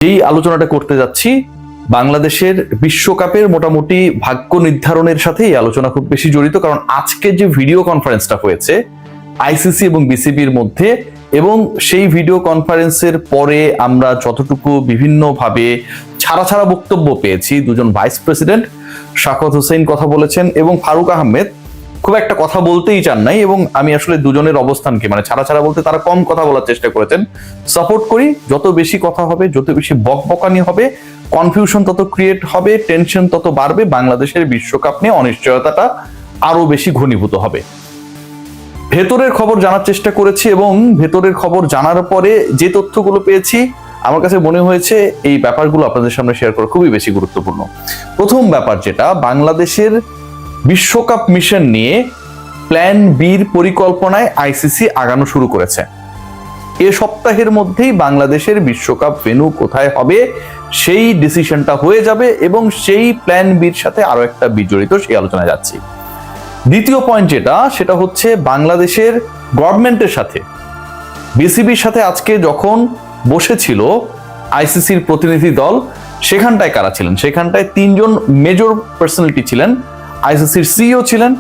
যেই আলোচনাটা করতে যাচ্ছি বাংলাদেশের বিশ্বকাপের মোটামুটি ভাগ্য নির্ধারণের সাথে এই আলোচনা খুব বেশি জড়িত, কারণ আজকে যে ভিডিও কনফারেন্সটা হয়েছে আইসিসি এবং বিসিবির মধ্যে, এবং সেই ভিডিও কনফারেন্সের পরে আমরা যতটুকু বিভিন্নভাবে ছাড়া বক্তব্য পেয়েছি, দুজন ভাইস প্রেসিডেন্ট শাকত হোসেন কথা বলেছেন এবং ফারুক আহমেদ খুব একটা কথা বলতেই চান নাই, এবং আমি আসলে দুজনের অবস্থানকে মানে ছাড়া বলতে তারা কম কথা বলার চেষ্টা করেছেন সাপোর্ট করি। যত বেশি কথা হবে, যত বেশি বকবকানি হবে, কনফিউশন তত ক্রিয়েট হবে, টেনশন তত বাড়বে, বাংলাদেশের বিশ্বকাপ নিয়ে অনিশ্চয়তাটা আরো বেশি ঘনীভূত হবে। ভেতরের খবর জানার চেষ্টা করেছি এবং ভেতরের খবর জানার পরে যে তথ্যগুলো পেয়েছি আমার কাছে মনে হয়েছে এই ব্যাপারগুলো আপনাদের সামনে শেয়ার করা খুবই বেশি গুরুত্বপূর্ণ। প্রথম ব্যাপার যেটা, বাংলাদেশের বিশ্বকাপ মিশন নিয়ে প্ল্যান বির পরিকল্পনায় আইসিসি আগানো শুরু করেছে। এ সপ্তাহের মধ্যেই বাংলাদেশের বিশ্বকাপ ভেন্যু কোথায় হবে সেই ডিসিশনটা হয়ে যাবে, এবং সেই প্ল্যান বির সাথে আরো একটা বিজড়িত, সেই আলোচনায় যাচ্ছি। দ্বিতীয় পয়েন্ট যেটা, সেটা হচ্ছে বাংলাদেশের গভর্নমেন্টের সাথে বিসিবির সাথে আজকে যখন বসেছিল আইসিসির প্রতিনিধি দল, সেখানটায় কারা ছিলেন? সেখানটায় তিনজন মেজর পার্সোনালিটি ছিলেন। আইসিসির সিইও ছিলেন,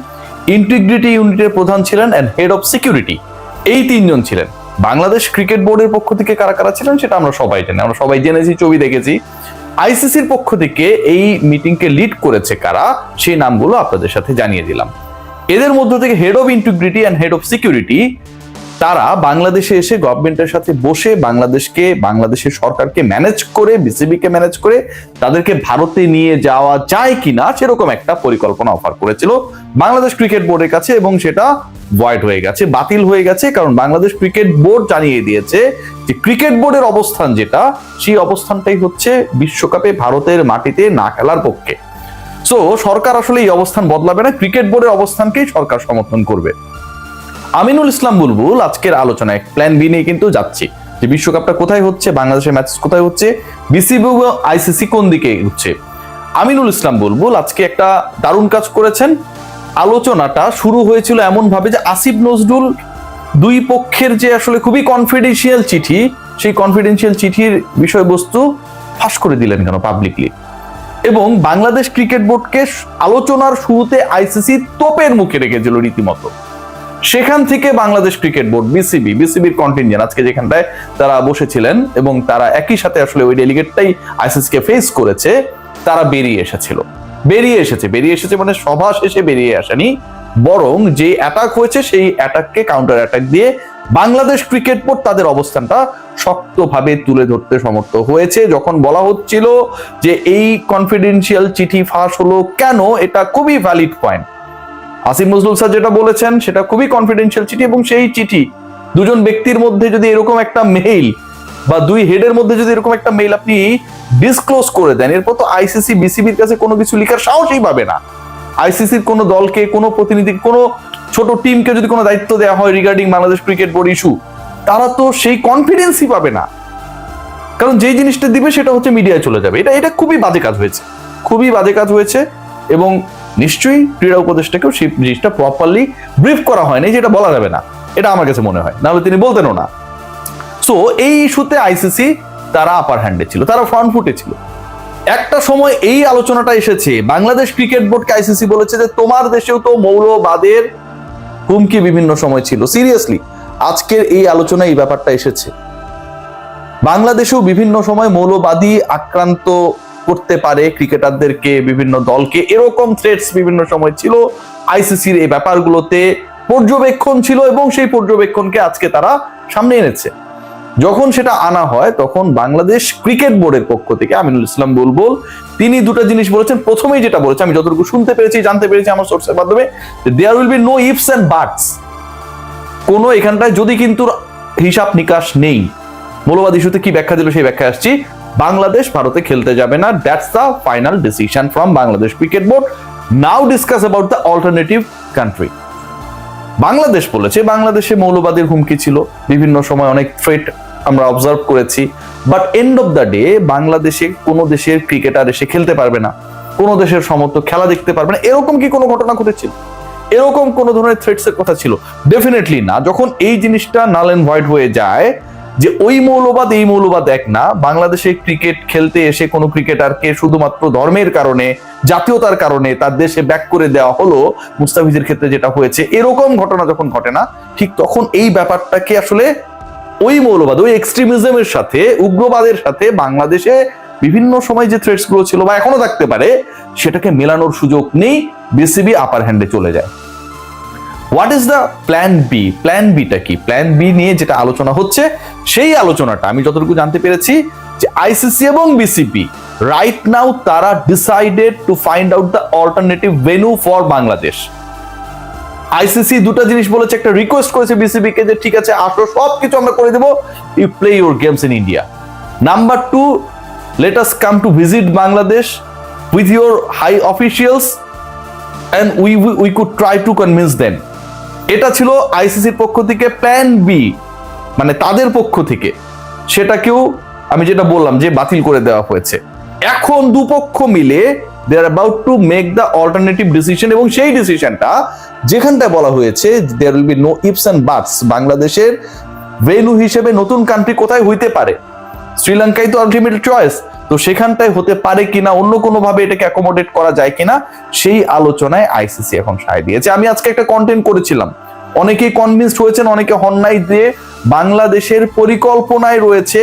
ইন্টিগ্রিটি ইউনিটের প্রধান ছিলেন, এন্ড হেড অফ সিকিউরিটি, এই তিনজন ছিলেন। বাংলাদেশ ক্রিকেট বোর্ডের পক্ষ থেকে কারা কারা ছিলেন সেটা আমরা সবাই জানি, আমরা সবাই জেনেছি, ছবি দেখেছি। আইসিসির পক্ষ থেকে এই মিটিংকে লিড করেছে কারা, সেই নামগুলো আপনাদের সাথে জানিয়ে দিলাম। এদের মধ্য থেকে head of integrity and head of security, তারা বাংলাদেশে এসে গভর্নমেন্টের সাথে বসে বাংলাদেশের সরকারকে ম্যানেজ করে, বিসিবিকে ম্যানেজ করে তাদেরকে ভারতে নিয়ে যাওয়া যায় কিনা সেরকম একটা পরিকল্পনা অফার করেছিল বাংলাদেশ ক্রিকেট বোর্ডের কাছে, এবং সেটা ভয়েড হয়ে গেছে, বাতিল হয়ে গেছে। কারণ বাংলাদেশ ক্রিকেট বোর্ড জানিয়ে দিয়েছে যে ক্রিকেট বোর্ডের অবস্থান যেটা, সেই অবস্থানটাই হচ্ছে বিশ্বকাপে ভারতের মাটিতে না খেলার পক্ষে। সো সরকার আসলে এই অবস্থান বদলাবে না, ক্রিকেট বোর্ডের অবস্থানকেই সরকার সমর্থন করবে। আমিনুল ইসলাম বুলবুল আজকের আলোচনায় প্ল্যান বি নিয়ে কিন্তু যাচ্ছি, যে বিশ্বকাপটা কোথায় হচ্ছে, বাংলাদেশের ম্যাচ কোথায় হচ্ছে, বিসিবি ও আইসিসি কোন দিকে হচ্ছে। আমিনুল ইসলাম বুলবুল আজকে একটা দারুণ কাজ করেছেন। আলোচনাটা শুরু হয়েছিল এমন ভাবে যে আসিফ নজরুল দুই পক্ষের যে আসলে খুবই কনফিডেন্সিয়াল চিঠি, সেই কনফিডেন্সিয়াল চিঠির বিষয়বস্তু ফাঁস করে দিলেন কেন পাবলিকলি, এবং বাংলাদেশ ক্রিকেট বোর্ডকে আলোচনার শুরুতে আইসিসি তোপের মুখে রেখেছিল রীতিমতো। সেখান থেকে বাংলাদেশ ক্রিকেট বোর্ড, বিসিবির কন্টিনজেন্ট আজকে যেখানটায় তারা বসেছিলেন, এবং তারা একই সাথে আসলে ওই ডেলিগেটটাই আইসিসিকে ফেস করেছে, তারা বেরিয়ে এসেছে মানে সভা শেষে বেরিয়ে আসেনি, বরং যে অ্যাটাক হয়েছে সেই অ্যাটাককে কাউন্টার অ্যাটাক দিয়ে বাংলাদেশ ক্রিকেট বোর্ড তাদের অবস্থানটা শক্তভাবে তুলে ধরতে সমর্থ হয়েছে। যখন বলা হচ্ছিল যে এই কনফিডেন্সিয়াল চিঠি ফাঁস হলো কেন, এটা খুবই valid point. Asif Nazrul sir যেটা বলেছেন সেটা খুবই কনফিডেন্সিয়াল চিঠি, এবং সেই চিঠি দুজন ব্যক্তির মধ্যে যদি এরকম একটা মেইল, বা দুই হেডের মধ্যে যদি এরকম একটা মেইল আপনি ডিসক্লোজ করে দেন, এরপর তো আইসিসি বিসিবির কাছে কোনো কিছু লেখার সাহসই পাবে না। আইসিসির কোনো দলকে, কোনো প্রতিনিধি, কোনো ছোট টিমকে যদি কোনো দায়িত্ব দেওয়া হয় regarding Bangladesh cricket board issue, তারা তো সেই কনফিডেন্সই পাবে না, কারণ যে জিনিসটা দিবে সেটা হচ্ছে মিডিয়ায় চলে যাবে। এটা খুবই বাজে কাজ হয়েছে, এবং নিশ্চয়ই ক্রীড়া উপদেষ্টাকেও সেই জিনিসটা প্রপারলি ব্রিফ করা হয়নি, যেটা বলা যাবে না, এটা আমার কাছে মনে হয়, নাহলে তিনি বলতেনও না। সো এই ইস্যুতে আইসিসি তারা আপার হ্যান্ডে ছিল, তারা ফ্রন্ট ফুটে ছিল। একটা সময় এই আলোচনাটা এসেছে, বাংলাদেশ ক্রিকেট বোর্ডকে আইসিসি বলেছে যে তোমার দেশেও তো মৌলবাদের হুমকি বিভিন্ন সময় ছিল। সিরিয়াসলি আজকের এই আলোচনায় এই ব্যাপারটা এসেছে, বাংলাদেশেও বিভিন্ন সময় মৌলবাদী আক্রান্ত করতে পারে ক্রিকেটারদেরকে, বিভিন্ন দলকে, এরকম থ্রেটস বিভিন্ন সময় ছিল। আইসিসির এই ব্যাপারগুলোতে পর্যবেক্ষণ ছিল, এবং সেই পর্যবেক্ষণকে আজকে তারা সামনে এনেছে। যখন সেটা আনা হয় তখন বাংলাদেশ ক্রিকেট বোর্ডের পক্ষ থেকে আমিনুল ইসলাম বুলবুল তিনি দুটো জিনিস বলেছেন। প্রথমেই যেটা বলেছে, আমি যতটুকু শুনতে পেরেছি, জানতে পেরেছি আমার সোর্সের মাধ্যমে, there will be no ifs and buts. কোনো এখানটায় যদি কিন্তু হিসাব নিকাশ নেই। মৌলবাদ ইস্যুতে কি ব্যাখ্যা দিল সেই ব্যাখ্যা আসছি। বাংলাদেশ ভারতে খেলতে যাবে না, that's the final decision from Bangladesh cricket board. Now discuss about the alternative country. Bangladesh বলেছে বাংলাদেশে মৌলবাদের হুমকি ছিল, বিভিন্ন সময় অনেক থ্রেট আমরা অবজার্ভ করেছি, but end of the day বাংলাদেশে কোনো দেশের ক্রিকেটার এসে খেলতে পারবে না, কোনো দেশের সমর্থক খেলা দেখতে পারবে না, এরকম কি কোনো ঘটনা ঘটেছিল? এরকম কোনো ধরনের থ্রেটস এর কথা ছিল? ডেফিনেটলি না। যখন এই জিনিসটা নাল এন্ড ভয়েড হয়ে যায়, যে ওই মৌলবাদ এই মৌলবাদ এক না। বাংলাদেশে ক্রিকেট খেলতে এসে কোনো ক্রিকেটারকে শুধুমাত্র ধর্মের কারণে, জাতীয়তার কারণে তার দেশে ব্যাক করে দেওয়া হলো, মুস্তাফিজের ক্ষেত্রে যেটা হয়েছে, এরকম ঘটনা যখন ঘটে না, ঠিক তখন এই ব্যাপারটাকে আসলে ওই মৌলবাদ, ওই এক্সট্রিমিজমের সাথে, উগ্রবাদের সাথে বাংলাদেশে বিভিন্ন সময় যে থ্রেটস গুলো ছিল বা এখনো থাকতে পারে, সেটাকে মেলানোর সুযোগ নেই, বিসিবি আপার হ্যান্ডে চলে যায়। What is the plan B? Plan বিটা কি? প্ল্যান বি নিয়ে যেটা আলোচনা হচ্ছে, সেই আলোচনাটা আমি যতটুকু জানতে পেরেছি যে আইসিসি এবং বিসিবি রাইট নাও তারা decided to find out the alternative venue for Bangladesh. ICC দুটো জিনিস বলেছে, একটা রিকোয়েস্ট করেছে বিসিবি কে যে ঠিক আছে আসো, সবকিছু আমরা করে দেবো, you play your games in India. Number 2, let us come to visit Bangladesh with your high officials and we could try to convince them. এটা ছিল আইসিসির পক্ষ থেকে প্ল্যান বি, মানে তাদের পক্ষ থেকে। সেটাকেও আমি যেটা বললাম যে বাতিল করে দেওয়া হয়েছে। এখন দুপক্ষ মিলে they are about to make the alternative decision, এবং সেই ডিসিশনটা যেখানটায় বলা হয়েছে there will be no ifs and buts. বাংলাদেশের ভেন্যু হিসেবে নতুন কান্ট্রি কোথায় হইতে পারে? শ্রীলঙ্কাই তো আলটিমেট চয়েস, তো সেখানটায় হতে পারে কিনা, অন্য কোনো ভাবে এটাকে অ্যাকোমোডেট করা যায় কিনা, সেই আলোচনায় আইসিসি এখন সায় দিয়েছে। আমি আজকে একটা কন্টেন্ট করেছিলাম, অনেকেই কনভিন্সড হয়েছেন, অনেকে হন নাই, দিয়ে বাংলাদেশের পরিকল্পনায় রয়েছে,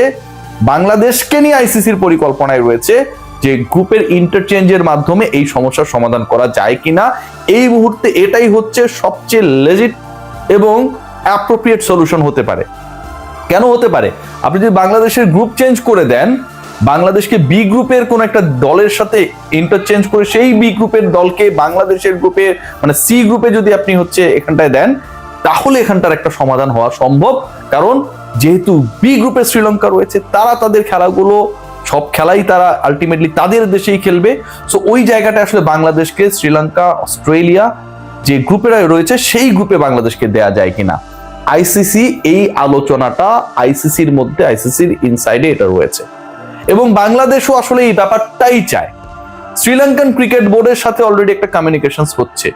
বাংলাদেশকে নিয়ে আইসিসির পরিকল্পনায় রয়েছে যে গ্রুপের ইন্টারচেঞ্জের মাধ্যমে এই সমস্যার সমাধান করা যায় কিনা। এই মুহূর্তে এটাই হচ্ছে সবচেয়ে লেজিট এবং অ্যাপ্রোপ্রিয়েট সলিউশন হতে পারে। কেন হতে পারে? আপনি যদি বাংলাদেশের গ্রুপ চেঞ্জ করে দেন, বাংলাদেশকে বি গ্রুপের কোন একটা দলের সাথে ইন্টারচেঞ্জ করে সেই বি গ্রুপের দলকে বাংলাদেশের গ্রুপে, মানে সি গ্রুপে যদি আপনি এখানটায় দেন, তাহলে এখানটার একটা সমাধান হওয়া সম্ভব। কারণ যেহেতু বি গ্রুপে শ্রীলঙ্কা রয়েছে, তারা তাদের খেলাগুলো, সব খেলাই তারা আলটিমেটলি তাদের দেশেই খেলবে। সো ওই জায়গাটা আসলে বাংলাদেশকে শ্রীলঙ্কা, অস্ট্রেলিয়া যে গ্রুপেরা রয়েছে সেই গ্রুপে বাংলাদেশকে দেয়া যায় কিনা, আইসিসি এই আলোচনাটা আইসিসির মধ্যে, আইসিসির ইনসাইডে এটা রয়েছে, এবং বাংলাদেশও আসলে এই ব্যাপারটাই চায়। শ্রীলঙ্কান ক্রিকেট বোর্ডের সাথে অলরেডি একটা কমিউনিকেশনস হচ্ছে।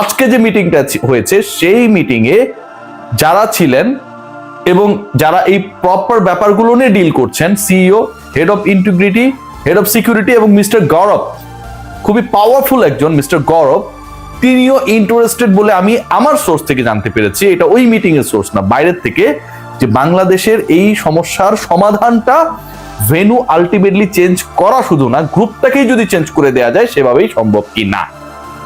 আজকে যে মিটিংটা হয়েছে, সেই মিটিং এ যারা ছিলেন এবং যারা এই প্রপার ব্যাপারগুলো নিয়ে ডিল করছেন, CEO, head of integrity, head of security এবং মিস্টার গৌরব, খুবই পাওয়ারফুল একজন মিস্টার গৌরব, তিনিও ইন্টারেস্টেড বলে আমি আমার সোর্স থেকে জানতে পেরেছি, এটা ওই মিটিং এর সোর্স না, বাইরের থেকে, যে বাংলাদেশের এই সমস্যার সমাধানটা ভেন্যু আলটিমেটলি চেঞ্জ করা শুধু না, গ্রুপটাকেই যদি চেঞ্জ করে দেওয়া যায় সেভাবেই সম্ভব কি না,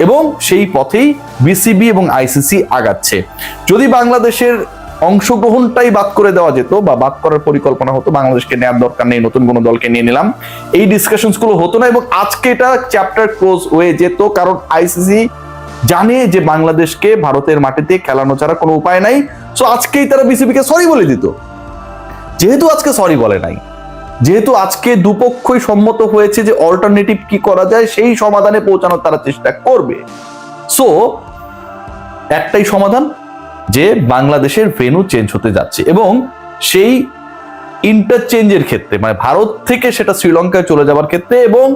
এবং সেই পথেই বিসিবি এবং আইসিসি আগাচ্ছে। যদি বাংলাদেশের অংশগ্রহণটাই বাদ করে দেওয়া যেত বা বাদ করার পরিকল্পনা হতো, বাংলাদেশকে নেওয়ার দরকার নেই, নতুন কোনো দলকে নিয়ে নিলাম, এই ডিসকাশনস গুলো হতো না, এবং আজকে এটা চ্যাপ্টার ক্লোজ হয়ে যেত। কারণ আইসিসি জানে যে বাংলাদেশকে ভারতের মাটিতে খেলানো ছাড়া কোনো উপায় নাই। সো আজকেই তারা বিসিবিকে সরি বলে দিত। যেহেতু আজকে সরি বলে নাই, যেহেতু আজকে দুপক্ষই সম্মত হয়েছে যে অল্টারনেটিভ কি করা যায়, সেই সমাধানে পৌঁছানোর তারা চেষ্টা করবে। সো একটাই সমাধান, যে বাংলাদেশের ভেন্যু চেঞ্জ হতে যাচ্ছে, এবং সেই ইন্টারচেঞ্জের ক্ষেত্রে, মানে ভারত থেকে সেটা শ্রীলঙ্কায় চলে যাওয়ার ক্ষেত্রে, এবং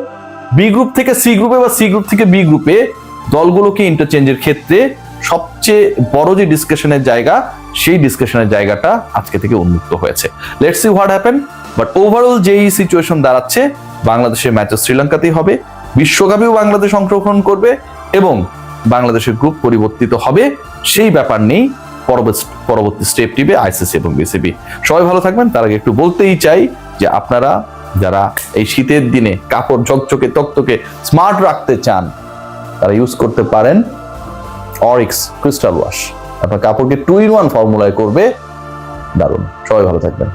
বি গ্রুপ থেকে সি গ্রুপে বা সি গ্রুপ থেকে বি গ্রুপে দলগুলোকে ইন্টারচেঞ্জের ক্ষেত্রে সবচেয়ে বড় যে ডিসকাশনের জায়গা, সেই ডিসকাশনের জায়গাটা আজকে থেকে উন্মুক্ত হয়েছে। Let's see what happen. But overall যেই সিচুয়েশন দাঁড়াচ্ছে, বাংলাদেশের ম্যাচ শ্রীলঙ্কাতেই হবে, বিশ্বকাপেও বাংলাদেশ অংশগ্রহণ করবে, এবং বাংলাদেশের গ্রুপ পরিবর্তিত হবে, সেই ব্যাপার নেই পরবর্তী স্টেপ নিবে আইসিসি এবং বিসিবি। সবাই ভালো থাকবেন। তার আগে একটু বলতেই চাই যে আপনারা যারা এই শীতের দিনে কাপড় ঝকঝকে তকতকে স্মার্ট রাখতে চান, তারা ইউজ করতে পারেন অরিক্স ক্রিস্টাল ওয়াশ। আপনার কাপড়কে 2-in-1 ফর্মুলায় করবে দারুণ। সবাই ভালো থাকবেন।